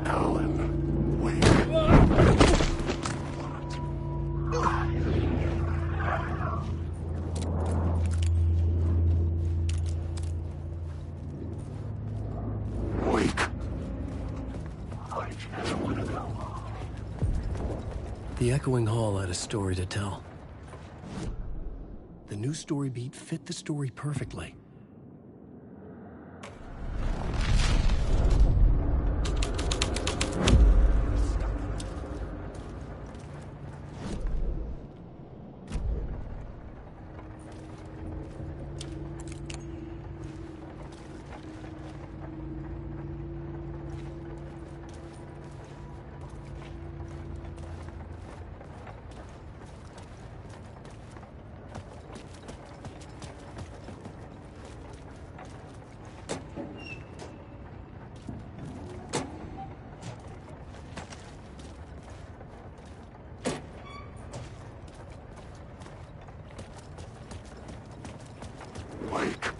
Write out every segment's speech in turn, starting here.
Alan Wake. The echoing hall had a story to tell. The new story beat fit the story perfectly. Wake.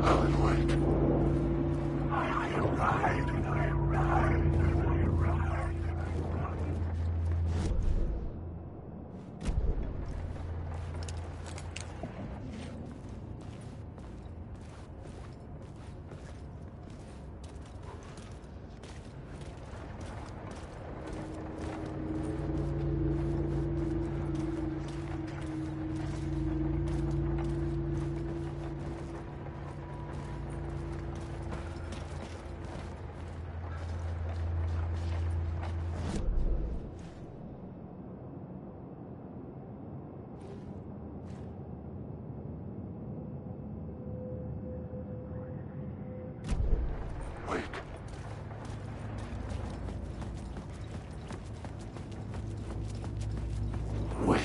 Alan Wake. I ride. Wake. Wake.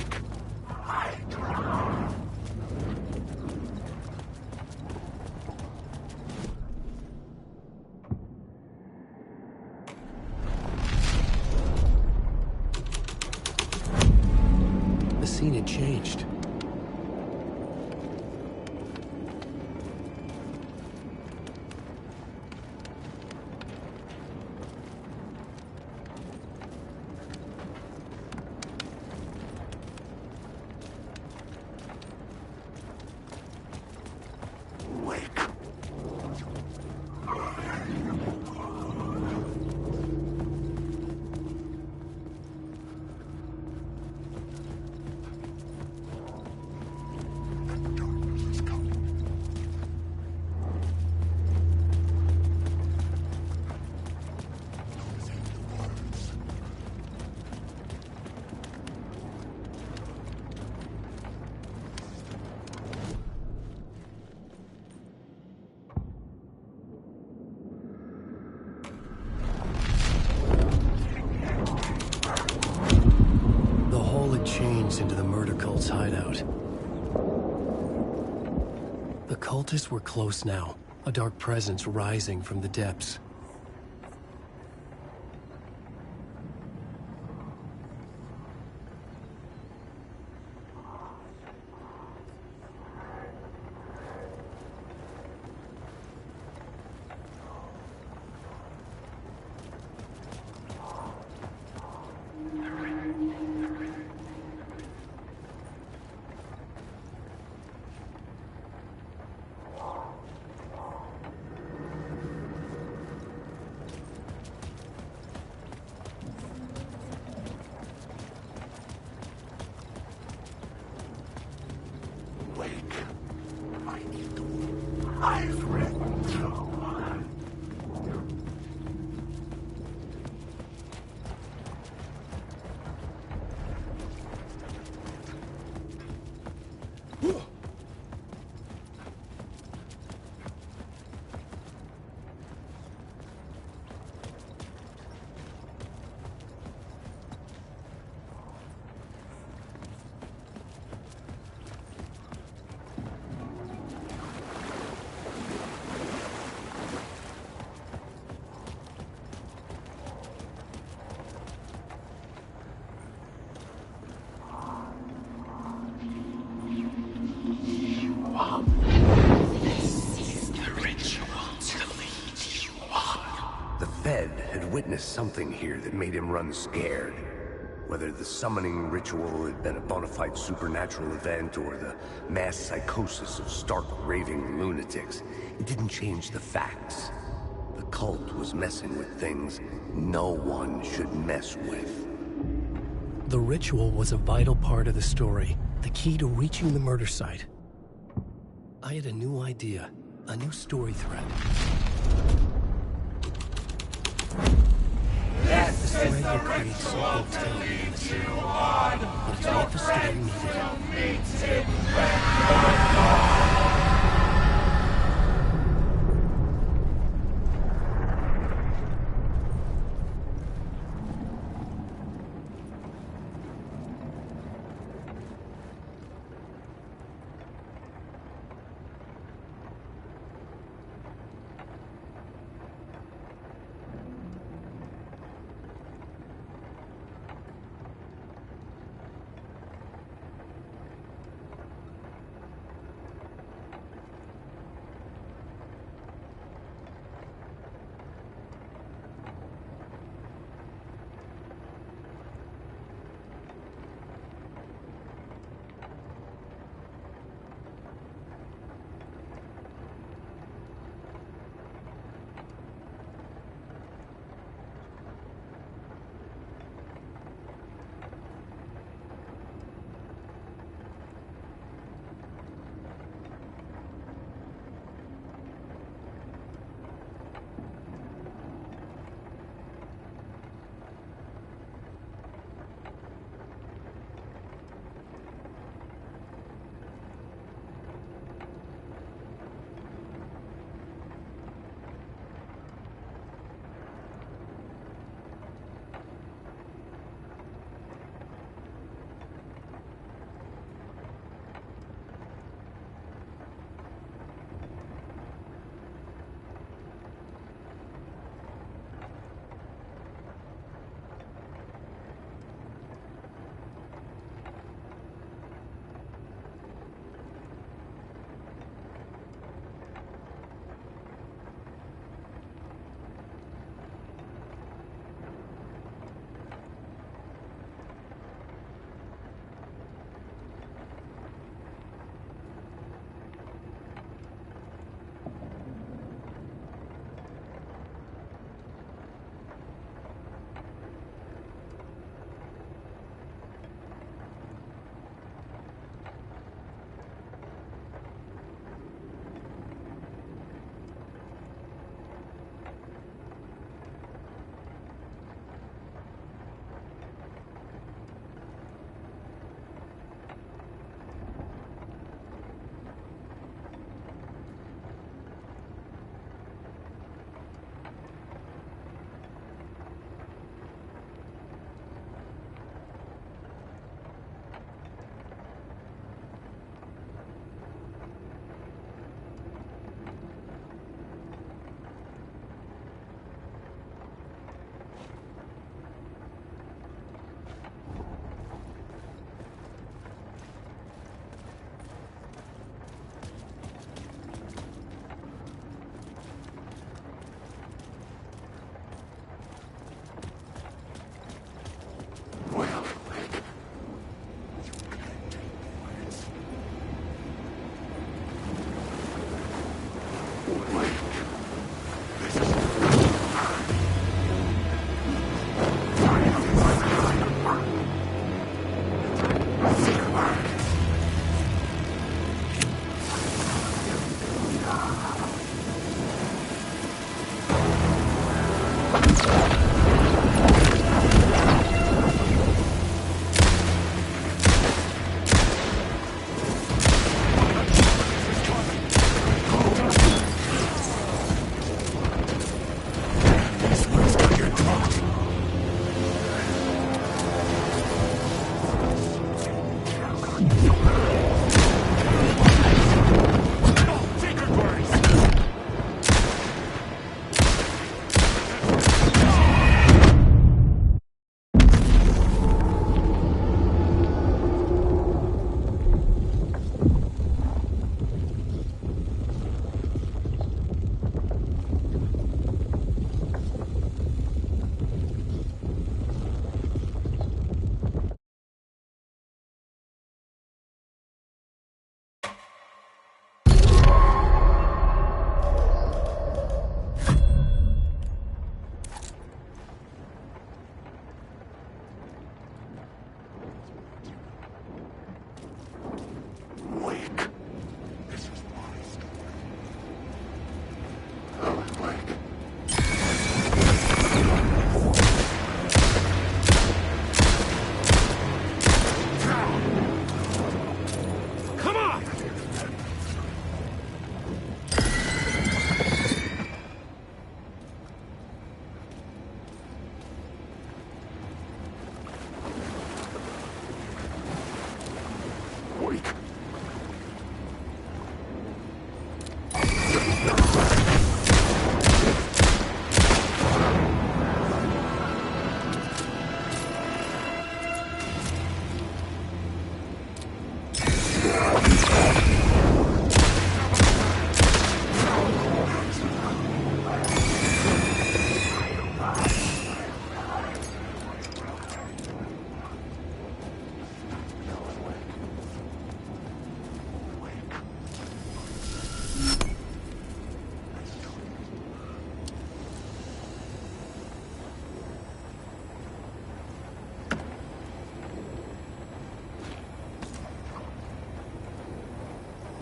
The scene had changed. Wake. Darkness is coming. Noticing the words. The hall had changed into the murder cult's hideout. The cultists were close now, a dark presence rising from the depths. Wake. I need to. I've written so. The Fed had witnessed something here that made him run scared. Whether the summoning ritual had been a bona fide supernatural event or the mass psychosis of stark raving lunatics, it didn't change the facts. The cult was messing with things no one should mess with. The ritual was a vital part of the story, the key to reaching the murder site. I had a new idea, a new story thread. This thread will create something telling in the city, but it's what the story needed.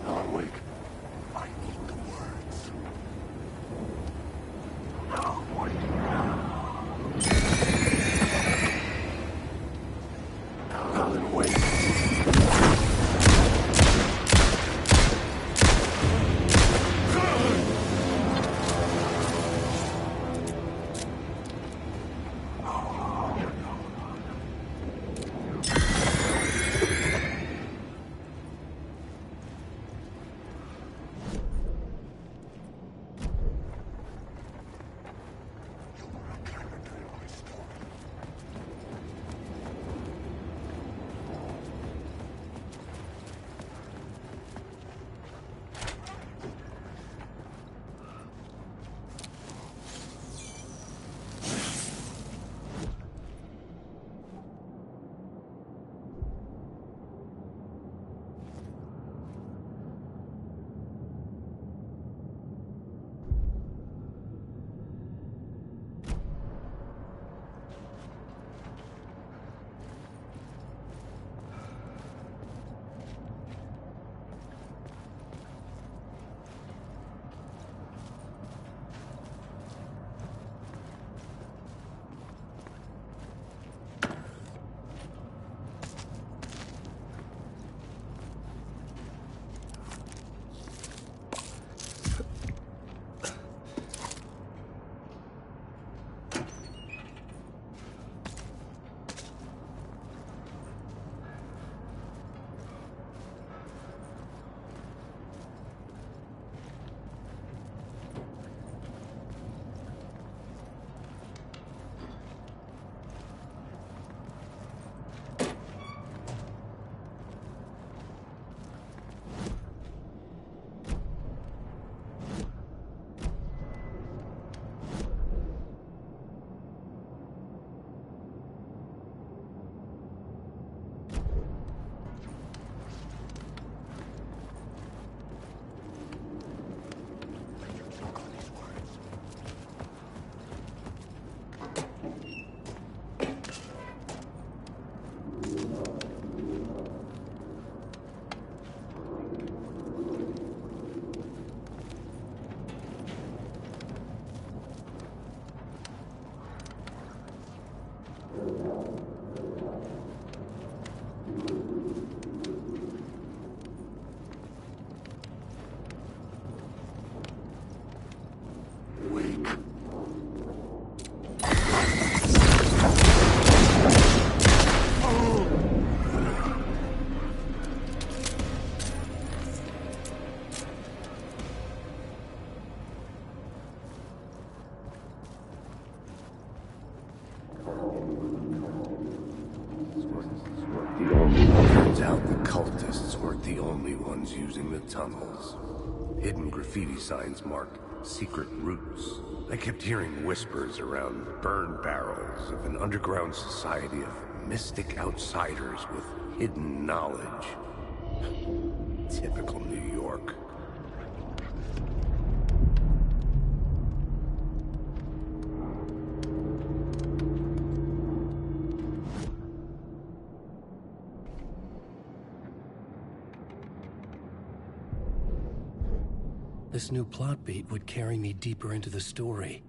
Alan Wake, I need the words. Alan Wake. Alan Wake. Turns out the cultists weren't the only ones using the tunnels. Hidden graffiti signs marked secret routes. I kept hearing whispers around burn barrels of an underground society of mystic outsiders with hidden knowledge. Typical New York. This new plot beat would carry me deeper into the story.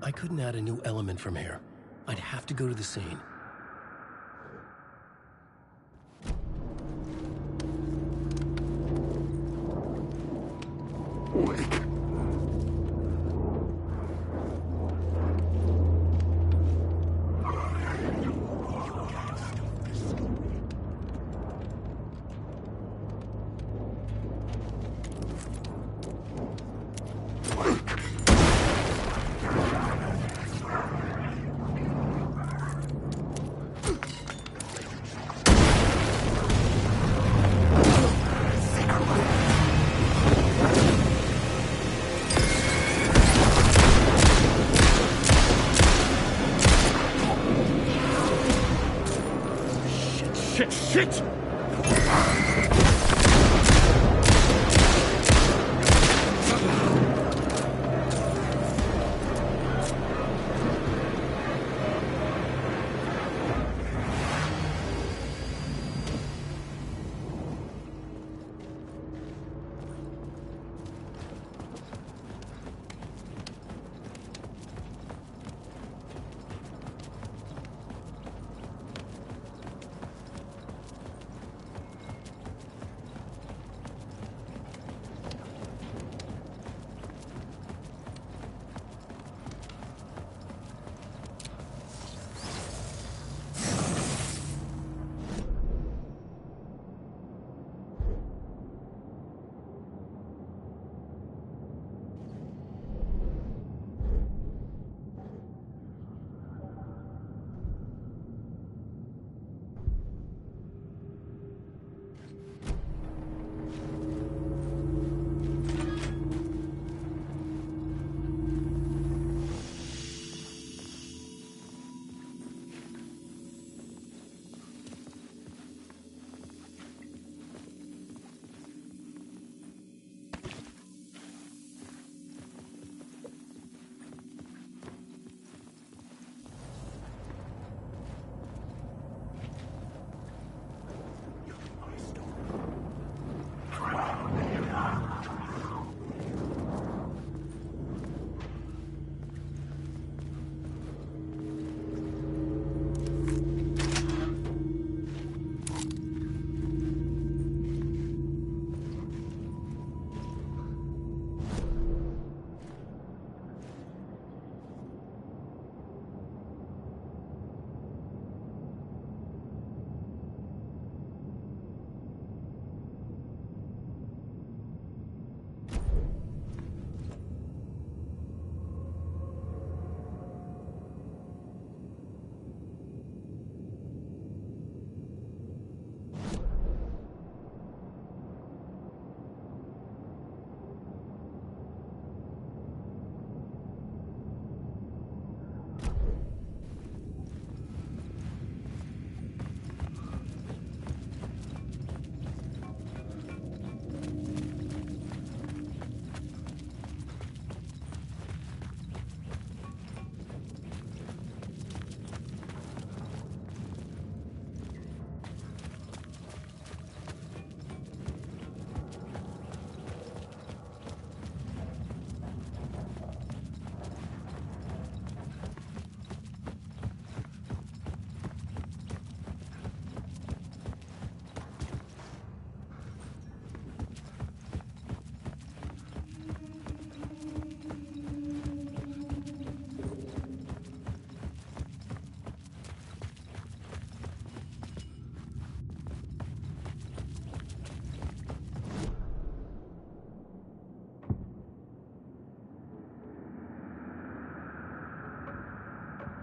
I couldn't add a new element from here. I'd have to go to the scene. Wake. Shit!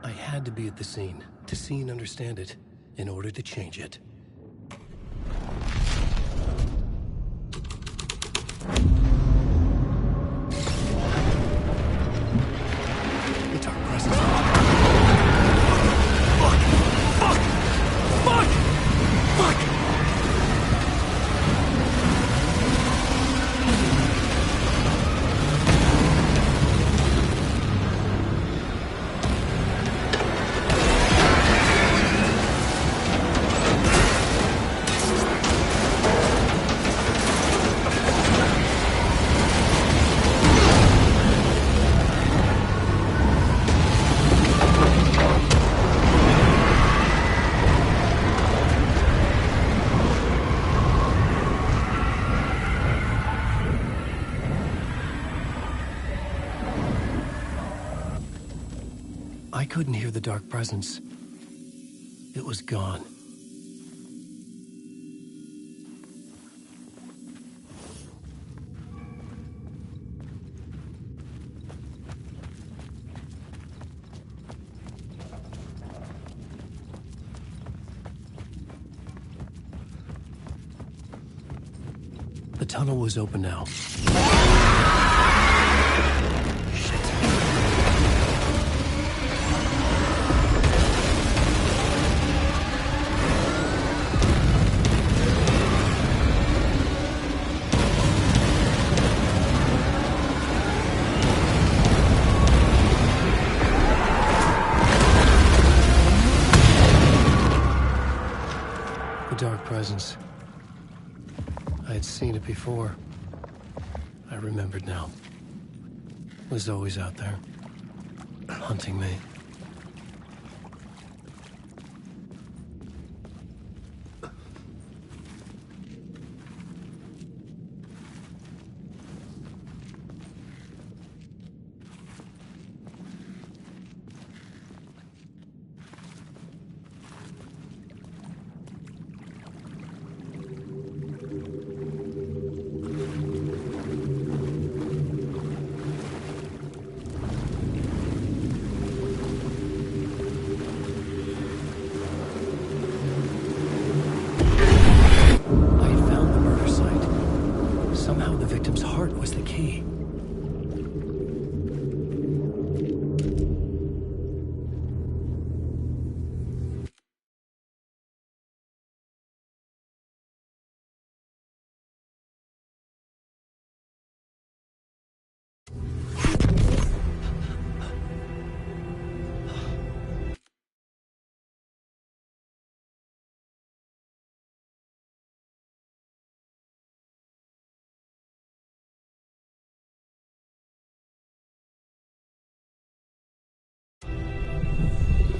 I had to be at the scene, to see and understand it, in order to change it. The dark presence. Fuck! I couldn't hear the dark presence. It was gone. The tunnel was open now. dark presence. I had seen it before. I remembered now. It was always out there, hunting me. Was the key.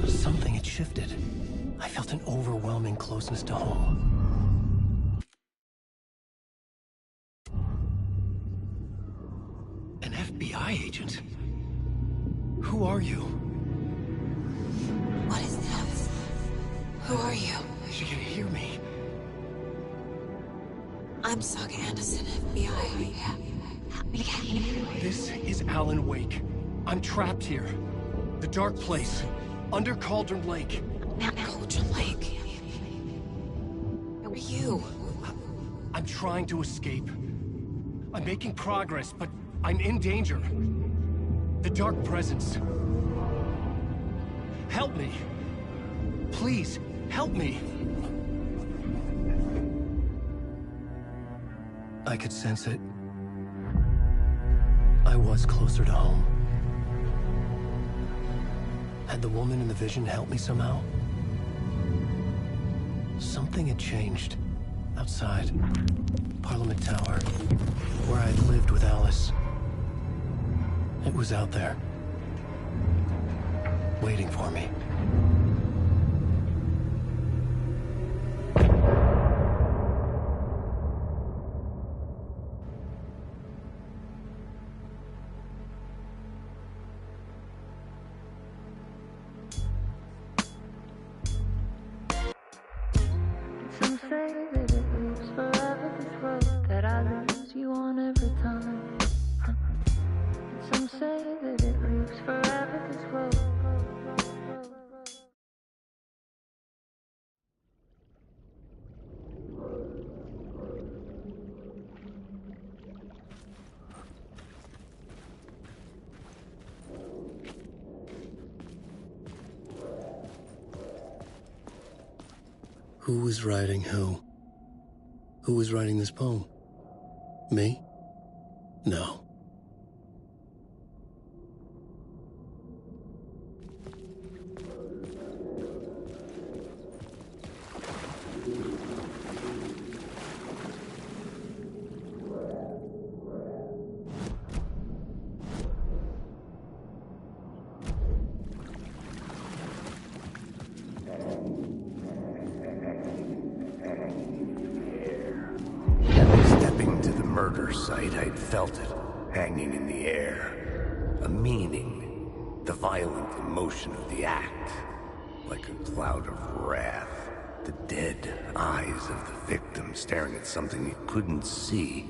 Something had shifted. I felt an overwhelming closeness to home. An FBI agent? Who are you? What is this? Who are you? She can hear me. I'm Saga Anderson, FBI. This is Alan Wake. I'm trapped here. The dark place. Under Cauldron Lake. Cauldron Lake? Where are you? I'm trying to escape. I'm making progress, but I'm in danger. The dark presence. Help me. Please, help me. I could sense it. I was closer to home. Had the woman in the vision helped me somehow? Something had changed. Outside. Parliament Tower. Where I had lived with Alice. It was out there. Waiting for me. Some say that it lives forever, this road that I lose you on every time. And some say that it lives forever, this road. Who was writing who? Who was writing this poem? Me? No. Stepping to the murder site, I'd felt it, hanging in the air. A meaning, the violent emotion of the act. Like a cloud of wrath. The dead eyes of the victim staring at something you couldn't see,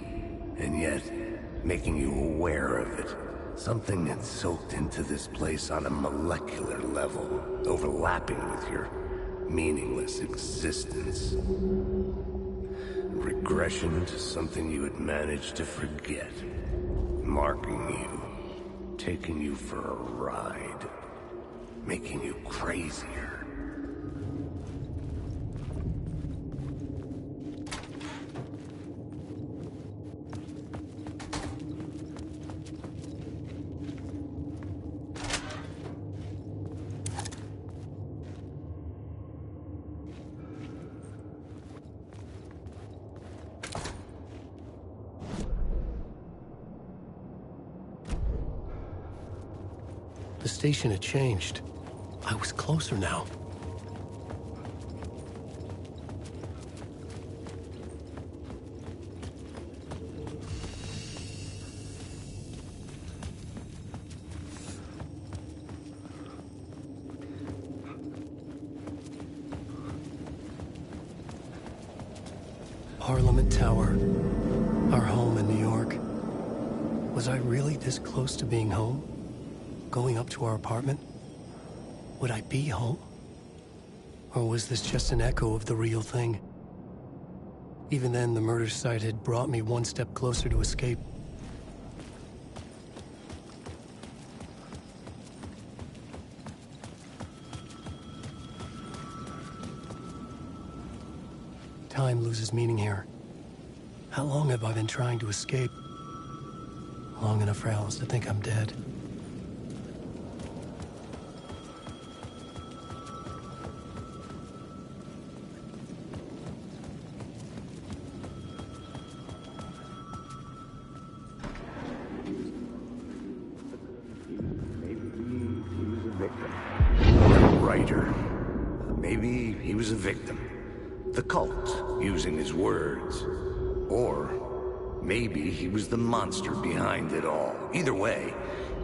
and yet making you aware of it. Something had soaked into this place on a molecular level, overlapping with your meaningless existence. Regression to something you had managed to forget. Marking you, taking you for a ride, making you crazier. The station had changed. I was closer now. Parliament Tower, our home in New York. Was I really this close to being home? Going up to our apartment? Would I be home? Or was this just an echo of the real thing? Even then, the murder site had brought me one step closer to escape. Time loses meaning here. How long have I been trying to escape? Long enough for Alice to think I'm dead. Maybe he was a victim. The cult, using his words. Or maybe he was the monster behind it all. Either way,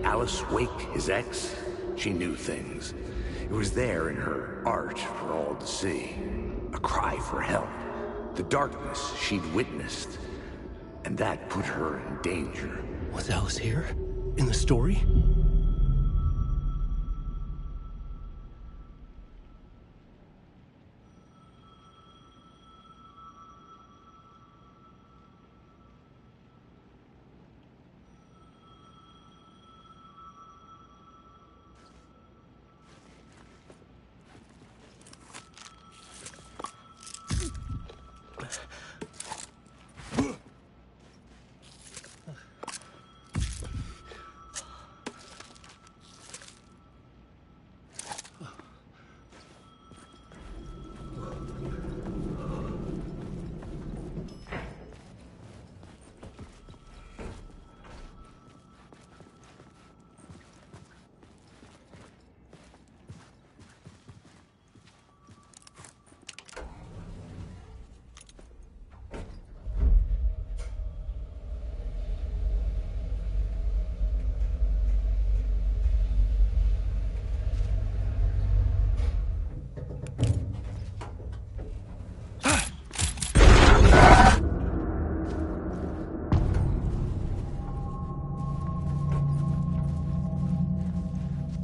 Alice Wake, his ex, she knew things. It was there in her art for all to see. A cry for help. The darkness she'd witnessed. And that put her in danger. Was Alice here? In the story?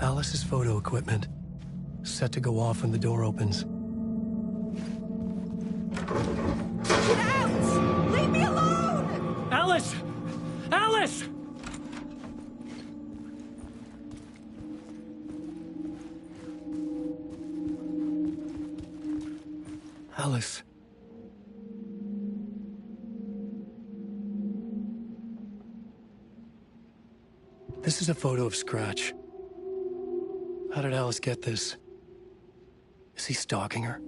Alice's photo equipment, set to go off when the door opens. Get out! Leave me alone! Alice! Alice! Alice. This is a photo of Scratch. How did Alice get this? Is he stalking her?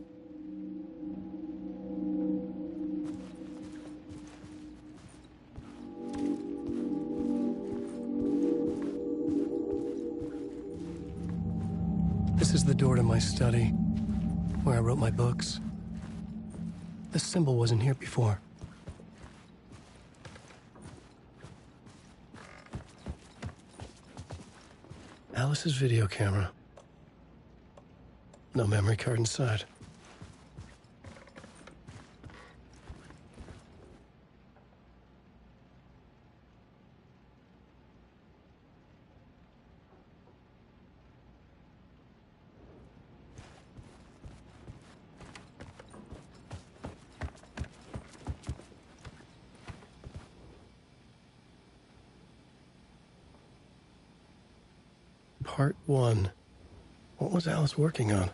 This is the door to my study, where I wrote my books. This symbol wasn't here before. Alice's video camera. No memory card inside. Part 1. What was Alice working on?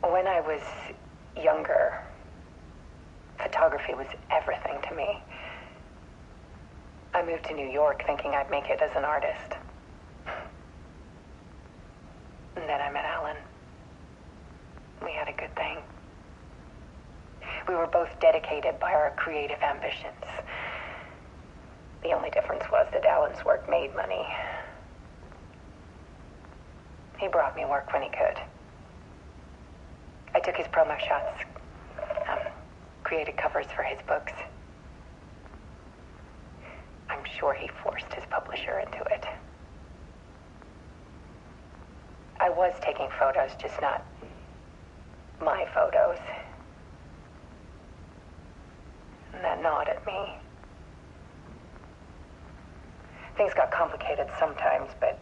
When I was younger, He was everything to me. I moved to New York thinking I'd make it as an artist. And then I met Alan. We had a good thing. We were both dedicated by our creative ambitions. The only difference was that Alan's work made money. He brought me work when he could. I took his promo shots, created covers for his books. I'm sure he forced his publisher into it. I was taking photos, just not my photos. And that gnawed at me. Things got complicated sometimes, but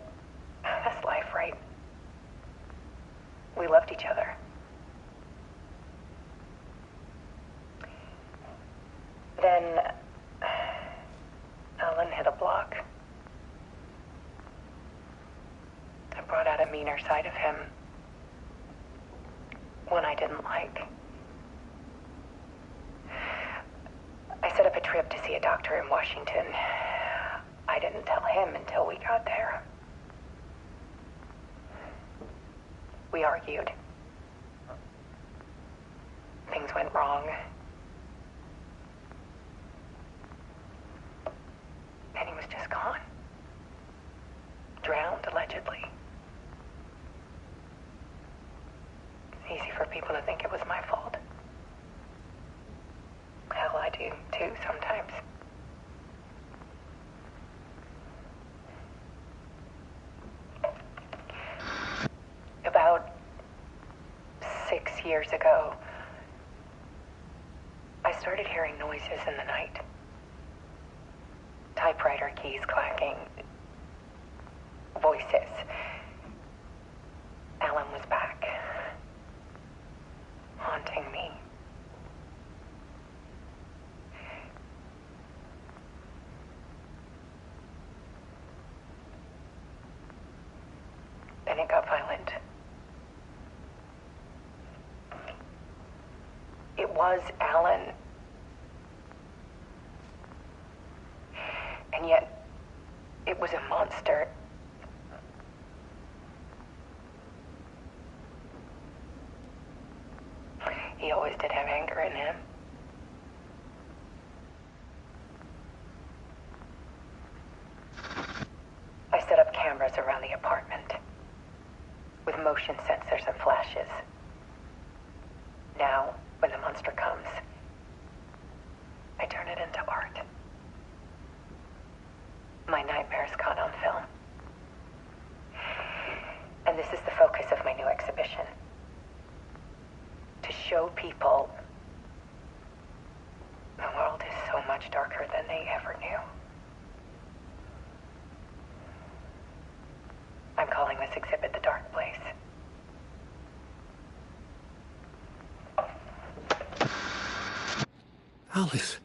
that's life, right? We loved each other. Then Alan hit a block. I brought out a meaner side of him. One I didn't like. I set up a trip to see a doctor in Washington. I didn't tell him until we got there. We argued. Things went wrong. And he was just gone. Drowned, allegedly. It's easy for people to think it was my fault. Hell, I do too sometimes. About 6 years ago, I started hearing noises in the night. Typewriter keys clacking. Voices. Alan was back. Haunting me. Then it got violent. It was Alan. And yet, it was a monster. He always did have anger in him. I set up cameras around the apartment with motion sensors and flashes. Now, when the monster comes, I turn it into art. My nightmares caught on film. And this is the focus of my new exhibition. To show people the world is so much darker than they ever knew. I'm calling this exhibit The Dark Place. Alice.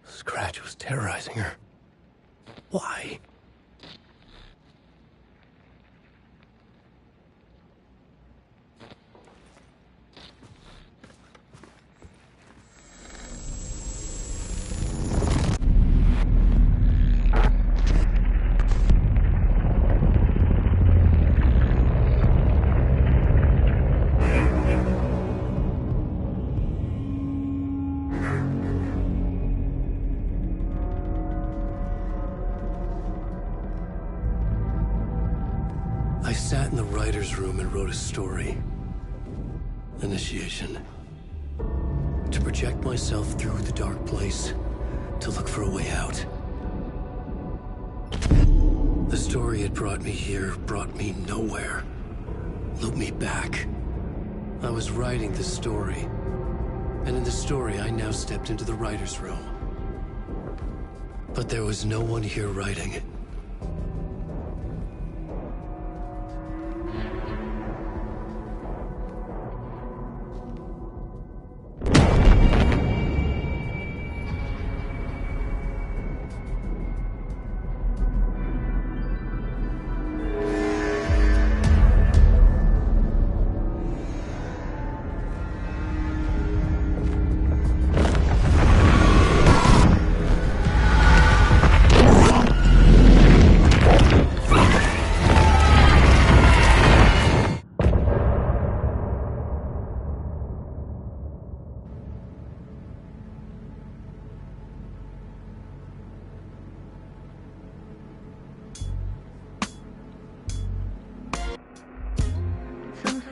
Scratch was terrorizing her. Why? I sat in the writer's room and wrote a story. Initiation. To project myself through the dark place, to look for a way out. The story had brought me here, brought me nowhere. Looped me back. I was writing the story. And in the story, I now stepped into the writer's room. But there was no one here writing it.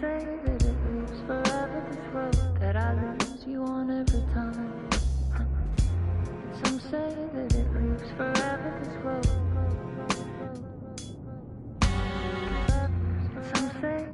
say that it leaves forever this road that I lose you on every time. Some say that it leaves forever this road. Some say.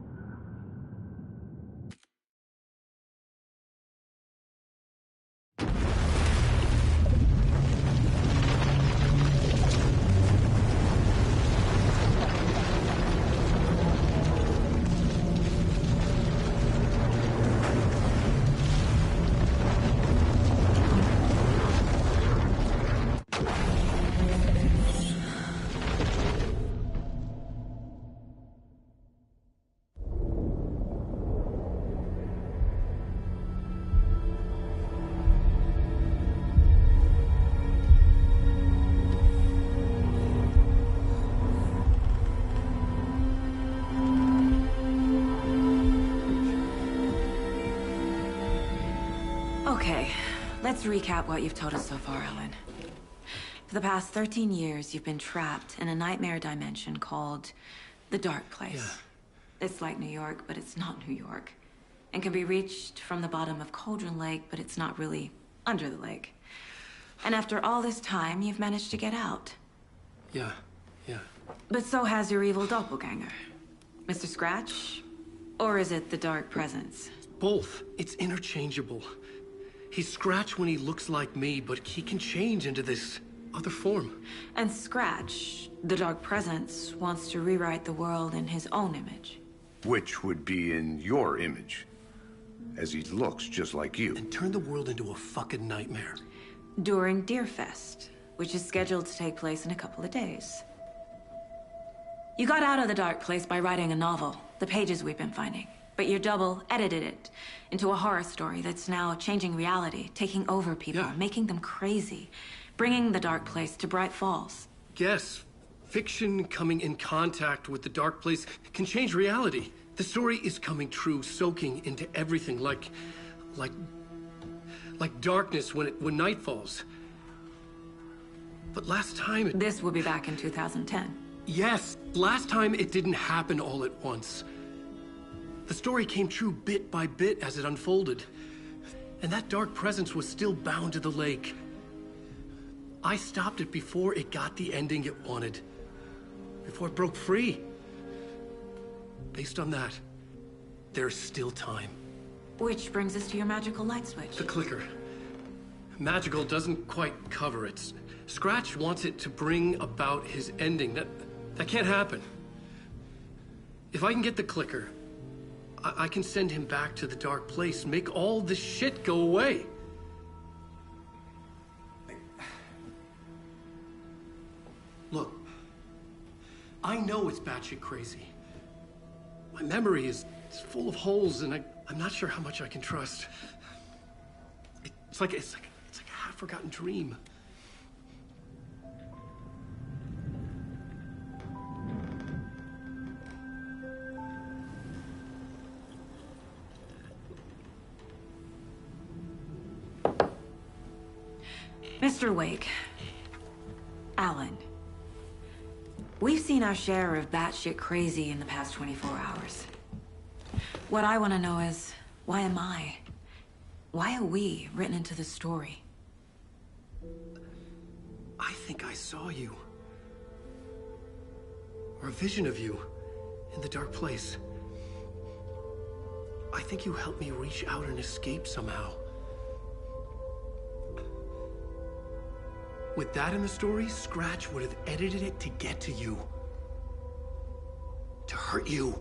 Okay, let's recap what you've told us so far, Alan. For the past 13 years, you've been trapped in a nightmare dimension called the Dark Place. Yeah. It's like New York, but it's not New York. And can be reached from the bottom of Cauldron Lake, but it's not really under the lake. And after all this time, you've managed to get out. Yeah. But so has your evil doppelganger. Mr. Scratch? Or is it the Dark Presence? Both. It's interchangeable. He's Scratch when he looks like me, but he can change into this other form. And Scratch, the Dark Presence, wants to rewrite the world in his own image. Which would be in your image, as he looks just like you. And turn the world into a fucking nightmare. During Deerfest, which is scheduled to take place in a couple of days. You got out of the Dark Place by writing a novel, the pages we've been finding. But your double edited it into a horror story that's now changing reality, taking over people, making them crazy, bringing the Dark Place to Bright Falls. Yes, fiction coming in contact with the Dark Place can change reality. The story is coming true, soaking into everything like darkness when night falls. But last time This will be back in 2010. Yes, last time it didn't happen all at once. The story came true bit by bit as it unfolded. And that dark presence was still bound to the lake. I stopped it before it got the ending it wanted. Before it broke free. Based on that, there's still time. Which brings us to your magical light switch. The clicker. Magical doesn't quite cover it. Scratch wants it to bring about his ending. That can't happen. If I can get the clicker, I can send him back to the Dark Place, make all this shit go away. Look, I know it's batshit crazy. My memory is full of holes, and I'm not sure how much I can trust. It's like a half-forgotten dream. Mr. Wake, Alan, we've seen our share of batshit crazy in the past 24 hours. What I want to know is, why am I? Why are we written into the story? I think I saw you. Or a vision of you in the Dark Place. I think you helped me reach out and escape somehow. With that in the story, Scratch would have edited it to get to you. To hurt you.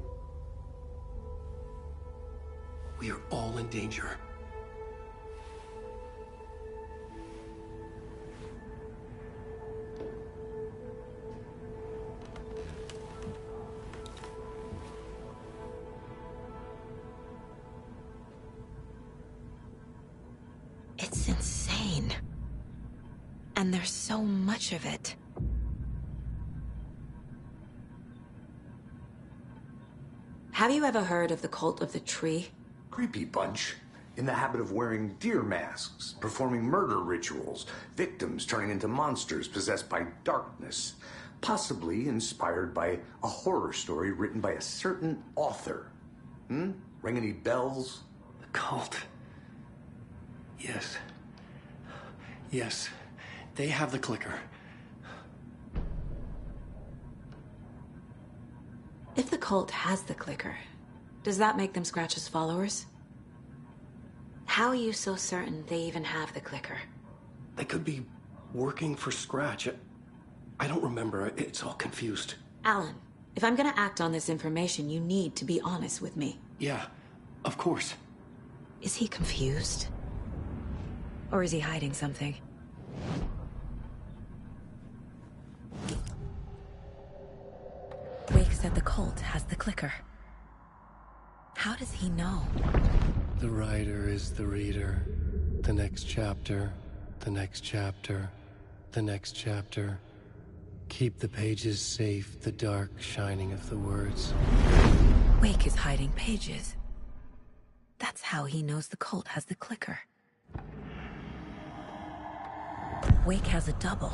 We are all in danger. It's insane. And there's so much of it. Have you ever heard of the cult of the tree? Creepy bunch. In the habit of wearing deer masks, performing murder rituals, victims turning into monsters possessed by darkness. Possibly inspired by a horror story written by a certain author. Ring any bells? The cult. Yes. Yes. They have the clicker. If the cult has the clicker, does that make them Scratch's followers? How are you so certain they even have the clicker? They could be working for Scratch. I don't remember. It's all confused. Alan, if I'm gonna act on this information, you need to be honest with me. Yeah, of course. Is he confused? Or is he hiding something? Wake said the cult has the clicker. How does he know? The writer is the reader. The next chapter, the next chapter, the next chapter. Keep the pages safe, the dark shining of the words. Wake is hiding pages. That's how he knows the cult has the clicker. Wake has a double.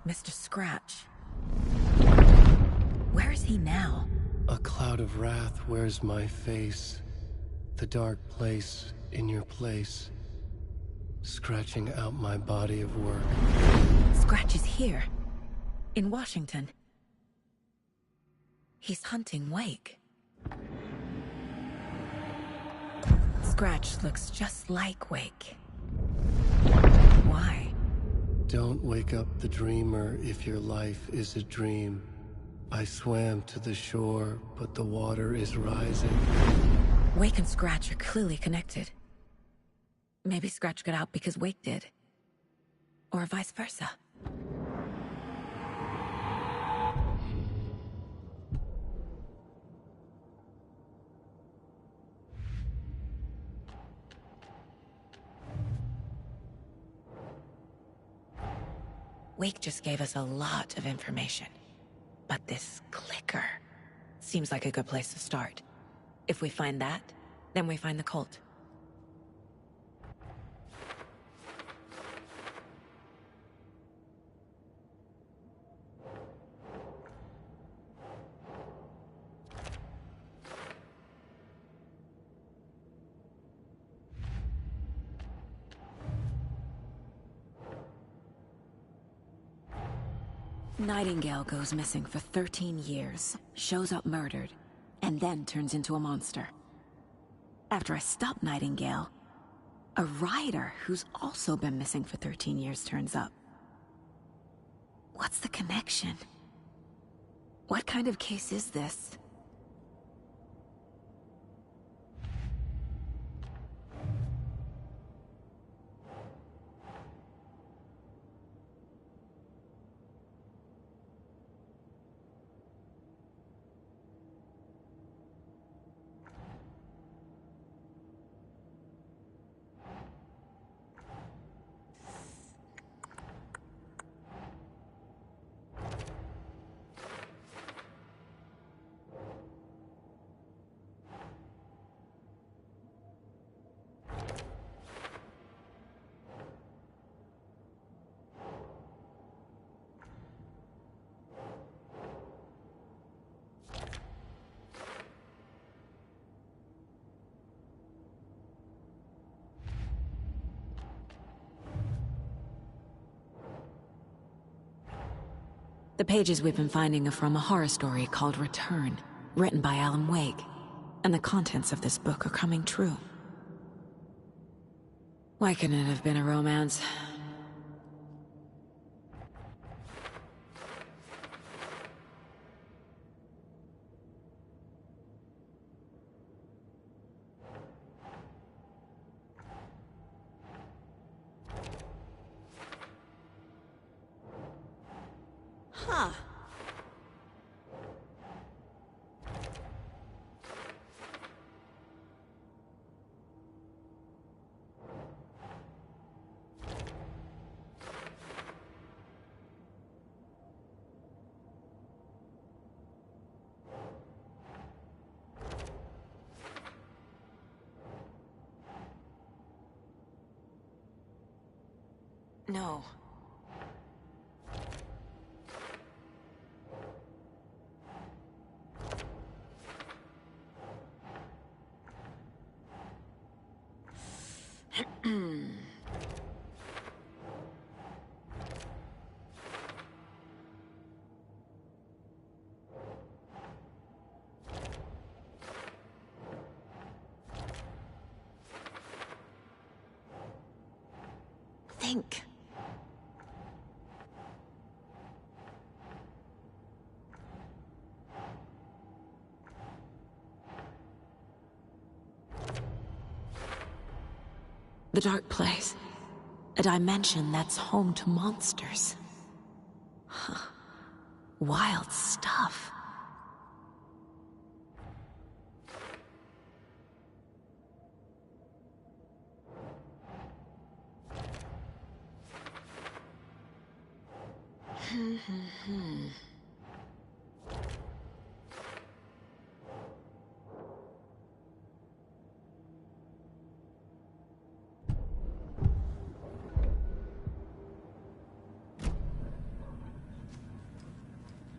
Mr. Scratch. Where is he now? A cloud of wrath wears my face. The dark place in your place. Scratching out my body of work. Scratch is here. In Washington. He's hunting Wake. Scratch looks just like Wake. Why? Don't wake up the dreamer if your life is a dream. I swam to the shore, but the water is rising. Wake and Scratch are clearly connected. Maybe Scratch got out because Wake did. Or vice versa. Wake just gave us a lot of information. But this clicker seems like a good place to start. If we find that, then we find the cult. Nightingale goes missing for 13 years, shows up murdered, and then turns into a monster. After I stop Nightingale, a rider who's also been missing for 13 years turns up. What's the connection? What kind of case is this? The pages we've been finding are from a horror story called Return, written by Alan Wake, and the contents of this book are coming true. Why couldn't it have been a romance? Huh. No. think. The dark place. A dimension that's home to monsters. Huh. Wild stuff.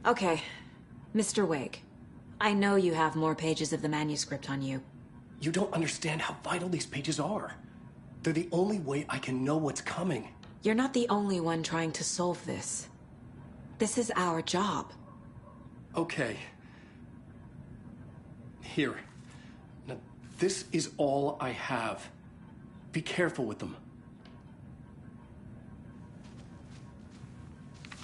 Okay, Mr. Wake. I know you have more pages of the manuscript on you. You don't understand how vital these pages are. They're the only way I can know what's coming. You're not the only one trying to solve this. This is our job. Okay. Here. Now, this is all I have. Be careful with them.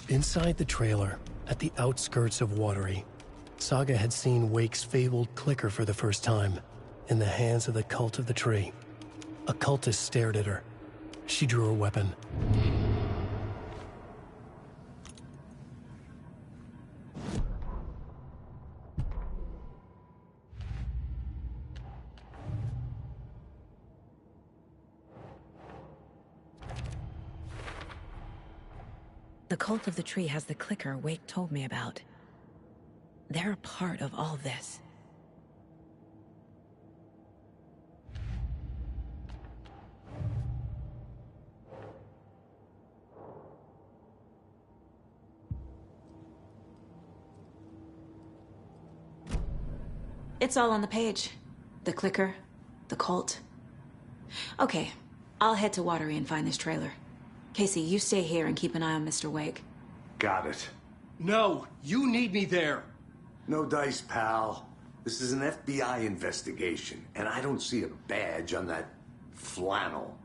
Inside the trailer, at the outskirts of Watery, Saga had seen Wake's fabled clicker for the first time, in the hands of the Cult of the Tree. A cultist stared at her. She drew her weapon. The Cult of the Tree has the clicker Wake told me about. They're a part of all this. It's all on the page. The clicker, the cult. Okay, I'll head to Watery and find this trailer. Casey, you stay here and keep an eye on Mr. Wake. Got it. No, you need me there. No dice, pal. This is an FBI investigation, and I don't see a badge on that flannel.